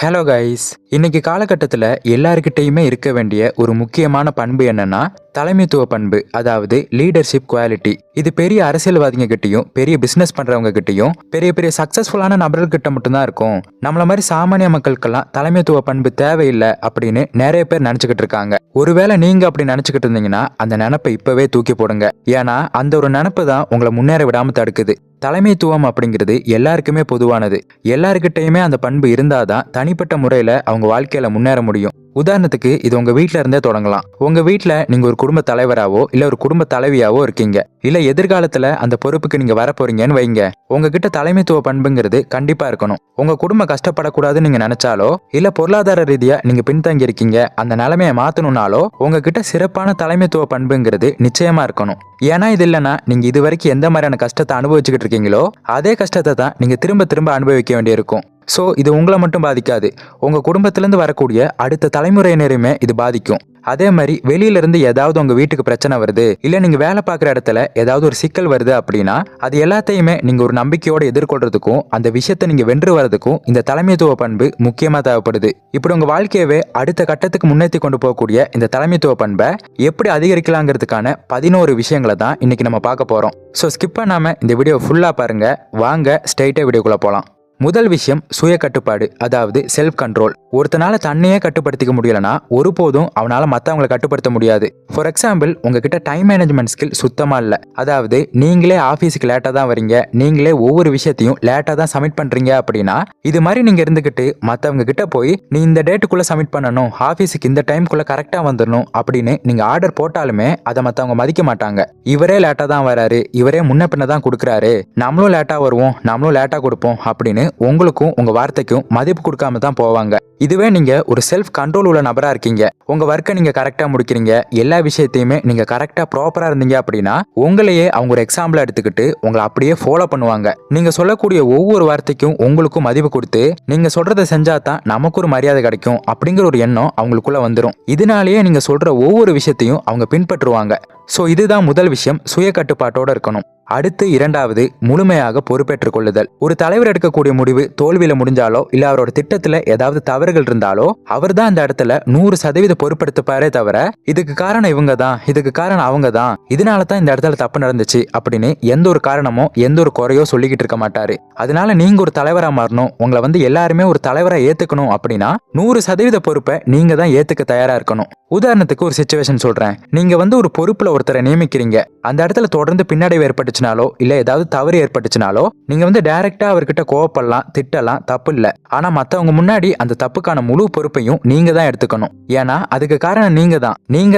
Hello guys, இன்னைக்கு காலகட்டத்தில் எல்லாருக்கிட்டையுமே இருக்க வேண்டிய ஒரு முக்கியமான பண்பு என்னன்னா தலைமைத்துவ பண்பு, அதாவது லீடர்ஷிப் குவாலிட்டி. இது பெரிய அரசியல்வாதிங்க கிட்டையும் பெரிய பிசினஸ் பண்றவங்க கிட்டையும் பெரிய பெரிய சக்சஸ்ஃபுல்லான நபர்கள் கிட்ட மட்டும்தான் இருக்கும். நம்மள மாதிரி சாமானிய மக்களுக்கெல்லாம் தலைமைத்துவ பண்பு தேவையில்லை அப்படின்னு நிறைய பேர் நினைச்சுக்கிட்டு இருக்காங்க. ஒருவேளை நீங்க அப்படி நினைச்சுக்கிட்டு இருந்தீங்கன்னா அந்த நினைப்பை இப்பவே தூக்கி போடுங்க. ஏன்னா அந்த ஒரு நினைப்பு தான் உங்களை முன்னேற விடாம தடுக்குது. தலைமைத்துவம் அப்படிங்கிறது எல்லாருக்குமே பொதுவானது. எல்லாருக்கிட்டையுமே அந்த பண்பு இருந்தாதான் தனிப்பட்ட முறையில அவங்க வாழ்க்கையில முன்னேற முடியும். உதாரணத்துக்கு இது உங்க வீட்ல இருந்தே தொடங்கலாம். உங்க வீட்ல நீங்க ஒரு குடும்ப தலைவராவோ இல்ல ஒரு குடும்ப தலைவியாவோ இருக்கீங்க, இல்ல எதிர்காலத்துல அந்த பொறுப்புக்கு நீங்க வரப்போறீங்கன்னு வைங்க. உங்ககிட்ட தலைமைத்துவ பண்புங்கிறது கண்டிப்பா இருக்கணும். உங்க குடும்பம் கஷ்டப்படக்கூடாதுன்னு நீங்க நினைச்சாலோ இல்ல பொருளாதார ரீதியா நீங்க பின்தங்கி இருக்கீங்க, அந்த நிலைமையை மாத்தணும்னாலோ உங்ககிட்ட சிறப்பான தலைமைத்துவ பண்புங்கிறது நிச்சயமா இருக்கணும். ஏன்னா இது இல்லைன்னா நீங்க இது வரைக்கும் எந்த மாதிரியான கஷ்டத்தை அனுபவிச்சுக்கிட்டு இருக்கீங்களோ அதே கஷ்டத்தை தான் நீங்க திரும்ப திரும்ப அனுபவிக்க வேண்டியிருக்கும். ஸோ இது உங்களை மட்டும் பாதிக்காது, உங்க குடும்பத்திலேருந்து வரக்கூடிய அடுத்த தலைமுறையினருமே இது பாதிக்கும். அதே மாதிரி வெளியிலிருந்து ஏதாவது உங்க வீட்டுக்கு பிரச்சனை வருது, இல்ல நீங்க வேலை பார்க்குற இடத்துல ஏதாவது ஒரு சிக்கல் வருது அப்படின்னா அது எல்லாத்தையுமே நீங்க ஒரு நம்பிக்கையோட எதிர்கொள்றதுக்கும் அந்த விஷயத்தை நீங்க வென்று வரதுக்கும் இந்த தலைமைத்துவ பண்பு முக்கியமா தேவைப்படுது. இப்படி உங்க வாழ்க்கையவே அடுத்த கட்டத்துக்கு முன்னேற்றி கொண்டு போகக்கூடிய இந்த தலைமைத்துவ பண்பை எப்படி அதிகரிக்கலாங்கிறதுக்கான 11 விஷயங்களை தான் இன்னைக்கு நம்ம பார்க்க போறோம். ஸோ ஸ்கிப் பண்ணாம இந்த வீடியோ ஃபுல்லா பாருங்க. வாங்க ஸ்ட்ரைட்டா வீடியோக்குள்ள போலாம். முதல் விஷயம் சுய கட்டுப்பாடு, அதாவது செல்ஃப் கண்ட்ரோல். ஒருத்தனால தன்னையே கட்டுப்படுத்திக்க முடியலனா ஒருபோதும் அவனால மற்றவங்களை கட்டுப்படுத்த முடியாது. ஃபார் எக்ஸாம்பிள், உங்ககிட்ட டைம் மேனேஜ்மெண்ட் ஸ்கில் சுத்தமா இல்லை, அதாவது நீங்களே ஆஃபீஸுக்கு லேட்டாக தான் வரீங்க, நீங்களே ஒவ்வொரு விஷயத்தையும் லேட்டாக தான் சப்மிட் பண்றீங்க அப்படின்னா இது மாதிரி நீங்க இருந்துகிட்டு மற்றவங்க கிட்ட போய் நீ இந்த டேட்டுக்குள்ள சப்மிட் பண்ணணும், ஆஃபீஸுக்கு இந்த டைம்குள்ள கரெக்டாக வந்துடணும் அப்படின்னு நீங்க ஆர்டர் போட்டாலுமே அதை மற்றவங்க மதிக்க மாட்டாங்க. இவரே லேட்டாக தான் வராரு, இவரே முன்ன பின்ன தான் கொடுக்குறாரு, நம்மளும் லேட்டாக வருவோம், நம்மளும் லேட்டாக கொடுப்போம் அப்படின்னு உங்களுக்கும் உங்க வார்த்தைக்கும் மதிப்பு கொடுக்காம தான் போவாங்க. இதுவே நீங்க ஒரு செல்ஃப் கண்ட்ரோல் உள்ள நபரா இருக்கீங்க, உங்க ஒர்க்கை நீங்க கரெக்டா முடிக்கிறீங்க, எல்லா விஷயத்தையுமே நீங்க கரெக்டா ப்ராப்பரா இருந்தீங்க அப்படின்னா உங்களையே அவங்க ஒரு எக்ஸாம்பிளா எடுத்துக்கிட்டு உங்களை அப்படியே ஃபாலோ பண்ணுவாங்க. நீங்க சொல்லக்கூடிய ஒவ்வொரு வார்த்தைக்கும் உங்களுக்கும் மதிப்பு கொடுத்து நீங்க சொல்றதை செஞ்சா தான் நமக்கு ஒரு மரியாதை கிடைக்கும் அப்படிங்கிற ஒரு எண்ணம் அவங்களுக்குள்ள வந்துடும். இதனாலேயே நீங்க சொல்ற ஒவ்வொரு விஷயத்தையும் அவங்க பின்பற்றுவாங்க. ஸோ இதுதான் முதல் விஷயம், சுய கட்டுப்பாட்டோட இருக்கணும். அடுத்து இரண்டாவது, முழுமையாக பொறுப்பேற்றுக் கொள்ளுதல். ஒரு தலைவர் எடுக்கக்கூடிய முடிவு தோல்வியில முடிஞ்சாலோ இல்ல அவரோட திட்டத்துல ஏதாவது தவறுகள் இருந்தாலோ அவர் தான் அந்த இடத்துல 100% பொறுப்பெடுத்துப்பாரே தவிர இதுக்கு காரணம் இவங்க தான், இதுக்கு காரணம் அவங்க தான், இதனால தான் இந்த இடத்துல தப்பு நடந்துச்சு அப்படின்னு எந்த ஒரு காரணமோ எந்த ஒரு குறையோ சொல்லிக்கிட்டு இருக்க மாட்டாரு. அதனால நீங்க ஒரு தலைவரா மாறணும், உங்களை எல்லாருமே ஒரு தலைவரா ஏத்துக்கணும் அப்படின்னா 100% பொறுப்பை நீங்க தான் ஏத்துக்க தயாரா இருக்கணும். உதாரணத்துக்கு ஒரு சிச்சுவேஷன் சொல்றேன். நீங்க ஒரு பொறுப்புல ஒருத்தரை நியமிக்கிறீங்க, அந்த இடத்துல தொடர்ந்து பின்னடைவு ஏற்பட்டுச்சுனாலோ இல்ல ஏதாவது தவறு ஏற்பட்டுச்சுனாலோ நீங்க டைரக்டா அவர்கிட்ட கோவப்படலாம், திட்டலாம், தப்பு இல்ல. ஆனா மத்தவங்க முன்னாடி அந்த தப்புக்கான முழு பொறுப்பையும் நீங்க தான் எடுத்துக்கணும். ஏன்னா அதுக்கு காரணம் நீங்க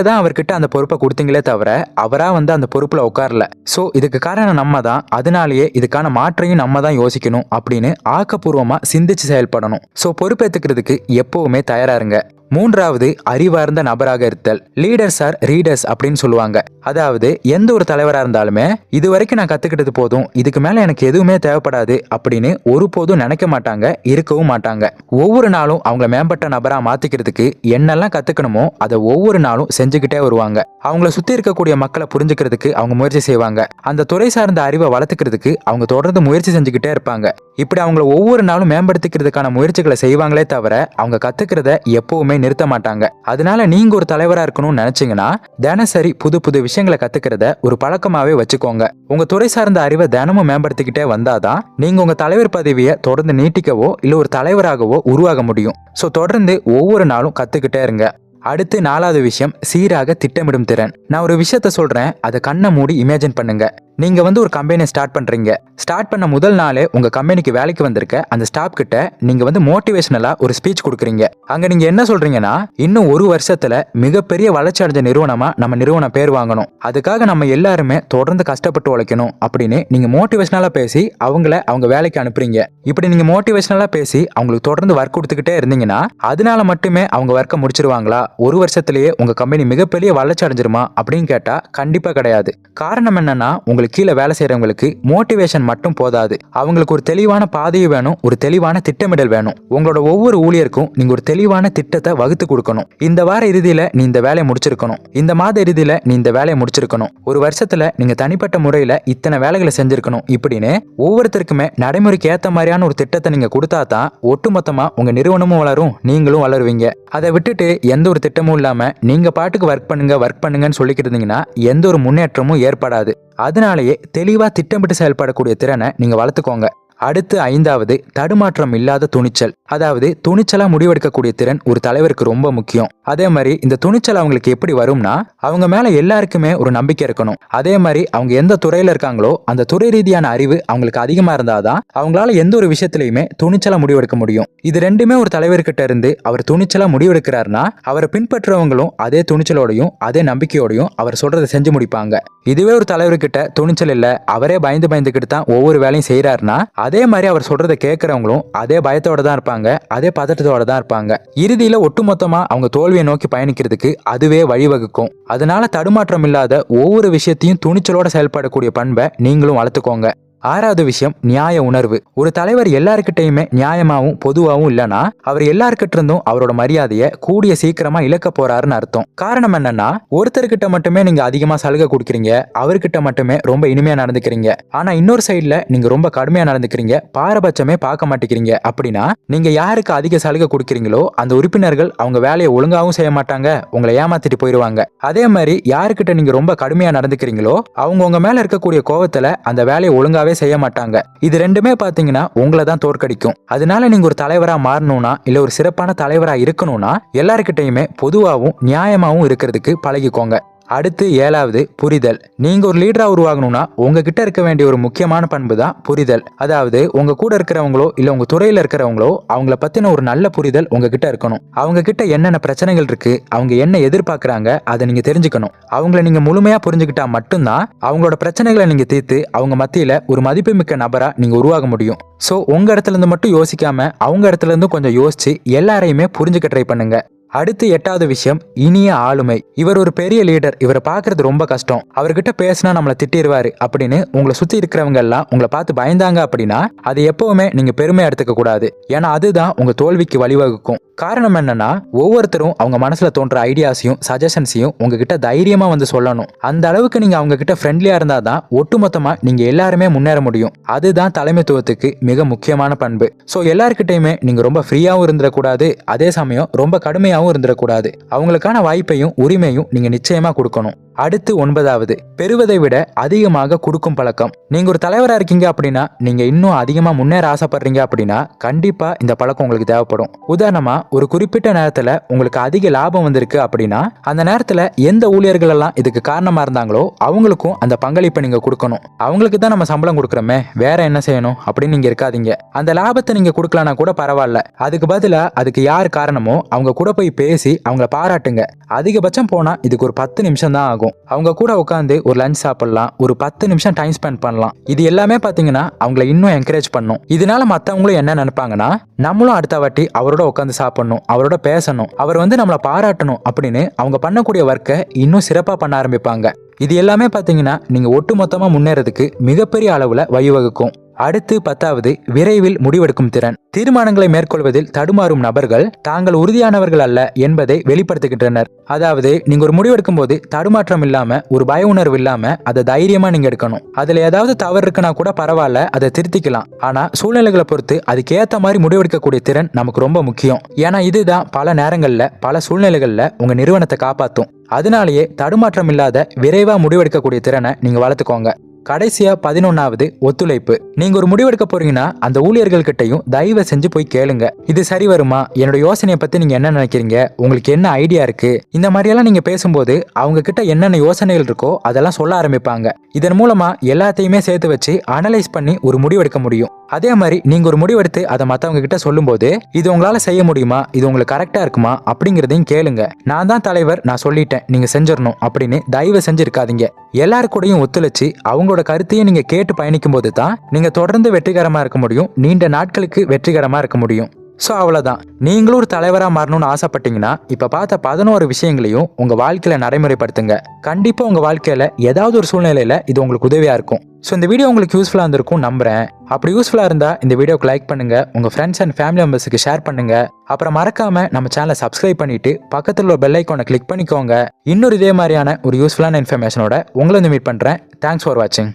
தான் அவர்கிட்ட அந்த பொறுப்பை கொடுத்தீங்களே தவிர அவரா அந்த பொறுப்புல உட்காரல. சோ இதுக்கு காரணம் நம்ம தான், அதனாலேயே இதுக்கான மாற்றையும் நம்ம தான் யோசிக்கணும் அப்படின்னு ஆக்கப்பூர்வமா சிந்திச்சு செயல்படணும். சோ பொறுப்பேற்றுக்கிறதுக்கு எப்பவுமே தயாரா இருங்க. மூன்றாவது, அறிவார்ந்த நபராக இருத்தல். லீடர்ஸ் ஆர் ரீடர்ஸ் அப்படின்னு சொல்லுவாங்க. அதாவது எந்த ஒரு தலைவரா இருந்தாலுமே இது வரைக்கும் நான் கத்துக்கிட்டது போதும், இதுக்கு மேல எனக்கு எதுவுமே தேவைப்படாது அப்படின்னு ஒருபோதும் நினைக்க மாட்டாங்க, இருக்கவும் மாட்டாங்க. ஒவ்வொரு நாளும் அவங்கள மேம்பட்ட நபரா மாத்திக்கிறதுக்கு என்னெல்லாம் கத்துக்கணுமோ அதை ஒவ்வொரு நாளும் செஞ்சுக்கிட்டே வருவாங்க. அவங்கள சுத்தி இருக்கக்கூடிய மக்களை புரிஞ்சுக்கிறதுக்கு அவங்க முயற்சி செய்வாங்க. அந்த துறை சார்ந்த அறிவை வளர்த்துக்கிறதுக்கு அவங்க தொடர்ந்து முயற்சி செஞ்சுக்கிட்டே இருப்பாங்க. இப்படி அவங்கள ஒவ்வொரு நாளும் மேம்படுத்திக்கிறதுக்கான முயற்சிகளை செய்வாங்களே தவிர அவங்க கத்துக்கிறத எப்பவுமே நிறுத்த மாட்டாங்க. அதனால நீங்க ஒரு தலைவரா இருக்கணும்னு நினைச்சீங்கன்னா தினசரி புது புது விஷயங்களை கத்துக்கிறத ஒரு பழக்கமாவே வச்சுக்கோங்க. உங்க துறை சார்ந்த அறிவை தினமும் மேம்படுத்திக்கிட்டே வந்தாதான் நீங்க உங்க தலைவர் பதவியை தொடர்ந்து நீட்டிக்கவோ இல்ல ஒரு தலைவராகவோ உருவாக முடியும். சோ தொடர்ந்து ஒவ்வொரு நாளும் கத்துக்கிட்டே இருங்க. அடுத்து நாலாவது விஷயம், சீராக திட்டமிடும் திறன். நான் ஒரு விஷயத்த சொல்றேன், அதை கண்ணை மூடி இமேஜின் பண்ணுங்க. நீங்க ஒரு கம்பெனி ஸ்டார்ட் பண்றீங்க. ஸ்டார்ட் பண்ண முதல் நாளே உங்க கம்பெனிக்கு வேலைக்கு வந்திருக்க அந்த ஸ்டாஃப் கிட்ட நீங்க மோட்டிவேஷனலா ஒரு ஸ்பீச் கொடுக்குறீங்க. அங்க நீங்க என்ன சொல்றீங்கன்னா, இன்னும் ஒரு வருஷத்துல மிகப்பெரிய வளர்ச்சி அடைஞ்ச நிறுவனமா நம்ம நிறுவனம் பேர் வாங்கணும், அதுக்காக நம்ம எல்லாருமே தொடர்ந்து கஷ்டப்பட்டு உழைக்கணும் அப்படின்னு நீங்க மோட்டிவேஷனலா பேசி அவங்க வேலைக்கு அனுப்புறீங்க. இப்படி நீங்க மோட்டிவேஷனலா பேசி அவங்களுக்கு தொடர்ந்து ஒர்க் கொடுத்துக்கிட்டே இருந்தீங்கன்னா அதனால மட்டுமே அவங்க ஒர்க்கை முடிச்சிருவாங்களா, ஒரு வருஷத்திலேயே உங்க கம்பெனி மிகப்பெரிய வளர்ச்சி அடைஞ்சிருமா அப்படின்னு கேட்டா கண்டிப்பா கிடையாது. காரணம் என்னன்னா, உங்களுக்கு கீழே வேலை செய்யறவங்களுக்கு மோட்டிவேஷன் மட்டும் போதாது, அவங்களுக்கு ஒரு தெளிவான பாதையும் வேணும், ஒரு தெளிவான திட்டமிடல் வேணும். உங்களோட ஒவ்வொரு ஊழியருக்கும் நீங்க ஒரு தெளிவான திட்டத்தை வகுத்து கொடுக்கணும். இந்த வார இறுதியில நீ இந்த வேலையை முடிச்சிருக்கணும், இந்த மாத இறுதியில நீ இந்த வேலையை முடிச்சிருக்கணும், ஒரு வருஷத்துல நீங்க தனிப்பட்ட முறையில இத்தனை வேலைகளை செஞ்சிருக்கணும். இப்படின்னு ஒவ்வொருத்தருக்குமே நடைமுறைக்கு ஏத்த மாதிரியான ஒரு திட்டத்தை நீங்க கொடுத்தா தான் ஒட்டுமொத்தமா உங்க நிறுவனமும் வளரும், நீங்களும் வளருவீங்க. அதை விட்டுட்டு எந்த ஒரு திட்டமும் இல்லாம நீங்க பாட்டுக்கு ஒர்க் பண்ணுங்கன்னு சொல்லிக்கிட்டு இருந்தீங்கன்னா எந்த ஒரு முன்னேற்றமும் ஏற்படாது. அதனாலேயே தெளிவா திட்டமிட்டு செயல்படக்கூடிய திறனை நீங்க வளர்த்துக்கோங்க. அடுத்து 5வது, தடுமாற்றம் இல்லாத துணிச்சல். அதாவது துணிச்சலா முடிவெடுக்கக்கூடிய திறன் ஒரு தலைவருக்கு ரொம்ப முக்கியம். அதே மாதிரி இந்த துணிச்சல் அவங்களுக்கு எப்படி வரும்னா, அவங்க மேல எல்லாருக்குமே ஒரு நம்பிக்கை இருக்கணும். அதே மாதிரி அவங்க எந்த துறையில இருக்காங்களோ அந்த துறை ரீதியான அறிவு அவங்களுக்கு அதிகமா இருந்தாதான் அவங்களால எந்த ஒரு விஷயத்திலையுமே துணிச்சலா முடிவெடுக்க முடியும். இது ரெண்டுமே ஒரு தலைவர்கிட்ட இருந்து அவர் துணிச்சலா முடிவெடுக்கிறாருன்னா அவரை பின்பற்றவங்களும் அதே துணிச்சலோடையும் அதே நம்பிக்கையோடையும் அவர் சொல்றதை செஞ்சு முடிப்பாங்க. இதுவே ஒரு தலைவர்கிட்ட துணிச்சல் இல்ல, அவரே பயந்துகிட்டு தான் ஒவ்வொரு வேலையும் செய்யறாருன்னா அதே மாதிரி அவர் சொல்றதை கேட்கறவங்களும் அதே பயத்தோட தான் இருப்பாங்க, அதே பதட்டத்தோட தான் இருப்பாங்க. இறுதியில ஒட்டுமொத்தமா அவங்க தோல்வியை நோக்கி பயணிக்கிறதுக்கு அதுவே வழிவகுக்கும். அதனால தடுமாற்றம் இல்லாத ஒவ்வொரு விஷயத்தையும் துணிச்சலோட செயல்படக்கூடிய பண்பை நீங்களும் வளர்த்துக்கோங்க. 6வது விஷயம், நியாய உணர்வு. ஒரு தலைவர் எல்லாருக்கிட்டையுமே நியாயமாவும் பொதுவாகவும் இல்லைன்னா அவர் எல்லாருக்கிட்ட இருந்தும் அவரோட மரியாதையை கூடிய சீக்கிரமா இழக்க போறாருன்னு அர்த்தம். காரணம் என்னன்னா, ஒருத்தர்கிட்ட மட்டுமே நீங்க அதிகமா சலுகை கொடுக்குறீங்க, அவர்கிட்ட மட்டுமே ரொம்ப இனிமையா நடந்துக்கிறீங்க, ஆனா இன்னொரு சைட்ல நீங்க ரொம்ப கடுமையா நடந்துக்கிறீங்க, பாரபட்சமே பார்க்க மாட்டேங்கிறீங்க. அப்படின்னா நீங்க யாருக்கு அதிக சலுகை கொடுக்குறீங்களோ அந்த உறுப்பினர்கள் அவங்க வேலையை ஒழுங்காவும் செய்ய மாட்டாங்க, உங்களை ஏமாத்திட்டு போயிடுவாங்க. அதே மாதிரி யாருக்கிட்ட நீங்க ரொம்ப கடுமையா நடந்துக்கிறீங்களோ அவங்க உங்க மேல இருக்கக்கூடிய கோவத்துல அந்த வேலையை ஒழுங்காவே செய்ய மாட்டாங்க. இது ரெண்டுமே பாத்தீங்கன்னா உங்களை தான் தோற்கடிக்கும். அதனால நீங்க ஒரு தலைவரா மாறணும்னா இல்ல ஒரு சிறப்பான தலைவரா இருக்கணும்னா எல்லாருக்கிட்டையுமே பொதுவாகவும் நியாயமாவும் இருக்கிறதுக்கு பழகிக்கோங்க. அடுத்து 7வது, புரிதல். நீங்க ஒரு லீடரா உருவாகணும்னா உங்ககிட்ட இருக்க வேண்டிய ஒரு முக்கியமான பண்பு தான் புரிதல். அதாவது உங்க கூட இருக்கிறவங்களோ இல்ல உங்க துறையில இருக்கிறவங்களோ அவங்கள பத்தின ஒரு நல்ல புரிதல் உங்ககிட்ட இருக்கணும். அவங்க கிட்ட என்னென்ன பிரச்சனைகள் இருக்கு, அவங்க என்ன எதிர்பார்க்கறாங்க அதை நீங்க தெரிஞ்சுக்கணும். அவங்கள நீங்க முழுமையா புரிஞ்சுக்கிட்டா மட்டும்தான் அவங்களோட பிரச்சனைகளை நீங்க தீர்த்து அவங்க மத்தியில ஒரு மதிப்புமிக்க நபரா நீங்க உருவாக முடியும். சோ உங்க இடத்துல இருந்து மட்டும் யோசிக்காம அவங்க இடத்துல இருந்து கொஞ்சம் யோசிச்சு எல்லாரையுமே புரிஞ்சுக்க ட்ரை பண்ணுங்க. அடுத்து 8வது விஷயம், இனிய ஆளுமை. இவர் ஒரு பெரிய லீடர், இவரை பார்க்கறது ரொம்ப கஷ்டம், அவர்கிட்ட பேசினா நம்மளை திட்டிடுவாரு அப்படின்னு உங்களை சுத்தி இருக்கிறவங்க எல்லாம் உங்களை பார்த்து பயந்தாங்க அப்படின்னா அது எப்பவுமே நீங்க பெருமையா எடுத்துக்க கூடாது. ஏன்னா அதுதான் உங்க தோல்விக்கு வழிவகுக்கும். காரணம் என்னன்னா, ஒவ்வொருத்தரும் அவங்க மனசுல தோன்ற ஐடியாஸையும் சஜஷன்ஸையும் உங்ககிட்ட தைரியமா வந்து சொல்லணும். அந்த அளவுக்கு நீங்க அவங்க கிட்ட ஃப்ரெண்ட்லியா இருந்தாதான் ஒட்டுமொத்தமா நீங்க எல்லாருமே முன்னேற முடியும். அதுதான் தலைமைத்துவத்துக்கு மிக முக்கியமான பண்பு. சோ எல்லார்கிட்டையுமே நீங்க ரொம்ப ஃப்ரீயாவும் இருந்துடக்கூடாது, அதே சமயம் ரொம்ப கடுமையாவும் இருந்துடக்கூடாது. அவங்களுக்கான வாய்ப்பையும் உரிமையும் நீங்க நிச்சயமா கொடுக்கணும். அடுத்து 9வது, பெறுவதை விட அதிகமாக கொடுக்கும் பழக்கம். நீங்க ஒரு தலைவரா இருக்கீங்க அப்படின்னா நீங்க இன்னும் அதிகமா முன்னேற ஆசைப்படுறீங்க அப்படின்னா கண்டிப்பா இந்த பழக்கம் உங்களுக்கு தேவைப்படும். உதாரணமா, ஒரு குறிப்பிட்ட நேரத்துல உங்களுக்கு அதிக லாபம் வந்திருக்கு அப்படின்னா அந்த நேரத்துல எந்த ஊழியர்கள் எல்லாம் இதுக்கு காரணமா இருந்தாங்களோ அவங்களுக்கும் அந்த பங்களிப்பை நீங்க கொடுக்கணும். அவங்களுக்கு தான் நம்ம சம்பளம் கொடுக்குறோமே, வேற என்ன செய்யணும் அப்படின்னு நீங்க இருக்காதீங்க. அந்த லாபத்தை நீங்க கொடுக்கலனா கூட பரவாயில்ல, அதுக்கு பதிலா அதுக்கு யார் காரணமோ அவங்க கூட போய் பேசி அவங்கள பாராட்டுங்க. அதிகபட்சம் போனா இதுக்கு ஒரு 10 நிமிஷம் தான் ஆகும். அவங்க கூட உட்காந்து ஒரு லஞ்ச் சாப்பிடலாம், ஒரு 10 நிமிஷம் டைம் ஸ்பெண்ட் பண்ணலாம். இது எல்லாமே பாத்தீங்கன்னா அவங்களை இன்னும் என்கரேஜ் பண்ணும். இதனால மத்தவங்களும் என்ன நினைப்பாங்கன்னா, நம்மளும் அடுத்த வாட்டி அவரோட உட்காந்து சாப்பிடணும், அவரோட பேசணும், அவர் வந்து நம்மளை பாராட்டணும் அப்படின்னு அவங்க பண்ணக்கூடிய ஒர்க்கை இன்னும் சிறப்பா பண்ண ஆரம்பிப்பாங்க. இது எல்லாமே பாத்தீங்கன்னா நீங்க ஒட்டுமொத்தமா முன்னேறதுக்கு மிகப்பெரிய அளவுல வழிவகுக்கும். அடுத்து 10வது, விரைவில் முடிவெடுக்கும் திறன். தீர்மானங்களை மேற்கொள்வதில் தடுமாறும் நபர்கள் தாங்கள் உறுதியானவர்கள் அல்ல என்பதை வெளிப்படுத்துகின்றனர். அதாவது நீங்க ஒரு முடிவெடுக்கும் போது தடுமாற்றம் இல்லாம ஒரு பய உணர்வு இல்லாம அதை தைரியமா நீங்க எடுக்கணும். அதுல ஏதாவது தவறு இருக்குன்னா கூட பரவாயில்ல, அதை திருத்திக்கலாம். ஆனா சூழ்நிலைகளை பொறுத்து அதுக்கு ஏத்த மாதிரி முடிவெடுக்கக்கூடிய திறன் நமக்கு ரொம்ப முக்கியம். ஏன்னா இதுதான் பல நேரங்கள்ல பல சூழ்நிலைகள்ல உங்க நிறுவனத்தை காப்பாத்தும். அதனாலேயே தடுமாற்றம் இல்லாத விரைவா முடிவெடுக்கக்கூடிய திறனை நீங்க வளர்த்துக்கோங்க. கடைசியா 11வது, ஒத்துழைப்பு. நீங்க ஒரு முடிவெடுக்க போறீங்கன்னா அந்த ஊழியர்கள் கிட்டையும் தயவு செஞ்சு போய் கேளுங்க. இது சரி வருமா, என்னோட யோசனையை பத்தி நீங்க என்ன நினைக்கிறீங்க, உங்களுக்கு என்ன ஐடியா இருக்கு, இந்த மாதிரியெல்லாம் நீங்க பேசும்போது அவங்க கிட்ட என்னென்ன யோசனைகள் இருக்கோ அதெல்லாம் சொல்ல ஆரம்பிப்பாங்க. இதன் மூலமா எல்லாத்தையுமே சேர்த்து வச்சு அனலைஸ் பண்ணி ஒரு முடிவெடுக்க முடியும். அதே மாதிரி நீங்க ஒரு முடிவெடுத்து அதை மத்தவங்க கிட்ட சொல்லும் போது இது உங்களால செய்ய முடியுமா, இது உங்களுக்கு கரெக்டா இருக்குமா அப்படிங்கறதையும் கேளுங்க. நான் தான் தலைவர், நான் சொல்லிட்டேன் நீங்க செஞ்சிடணும் அப்படின்னு தயவு செஞ்சு இருக்காதீங்க. எல்லாரு கூடயும் ஒத்துழைச்சு அவங்களோட கருத்தையும் நீங்க கேட்டு பயணிக்கும் போது தான் நீங்க தொடர்ந்து வெற்றிகரமா இருக்க முடியும், நீண்ட நாட்களுக்கு வெற்றிகரமா இருக்க முடியும். ஸோ அவ்வளோதான். நீங்களும் ஒரு தலைவராக மாறணும்னு ஆசைப்பட்டீங்கன்னா இப்போ பார்த்த 11 விஷயங்களையும் உங்கள் வாழ்க்கையில் நடைமுறைப்படுத்துங்க. கண்டிப்பாக உங்கள் வாழ்க்கையில் ஏதாவது ஒரு சூழ்நிலையில் இது உங்களுக்கு உதவியாக இருக்கும். ஸோ இந்த வீடியோ உங்களுக்கு யூஸ்ஃபுல்லாக இருந்திருக்கும் நம்புறேன். அப்படி யூஸ்ஃபுல்லாக இருந்தால் இந்த வீடியோக்கு லைக் பண்ணுங்க, உங்கள் ஃப்ரெண்ட்ஸ் அண்ட் ஃபேமிலி மெம்பர்ஸுக்கு ஷேர் பண்ணுங்க. அப்புறம் மறக்காம நம்ம சேனலை சப்ஸ்கிரைப் பண்ணிட்டு பக்கத்தில் உள்ள பெல் ஐக்கானை கிளிக் பண்ணிக்கோங்க. இன்னொரு இதே மாதிரியான ஒரு யூஸ்ஃபுல்லான இன்ஃபர்மேஷனோட உங்களை வந்து மீட் பண்ணுறேன். தேங்க்ஸ் ஃபார் வாட்சிங்.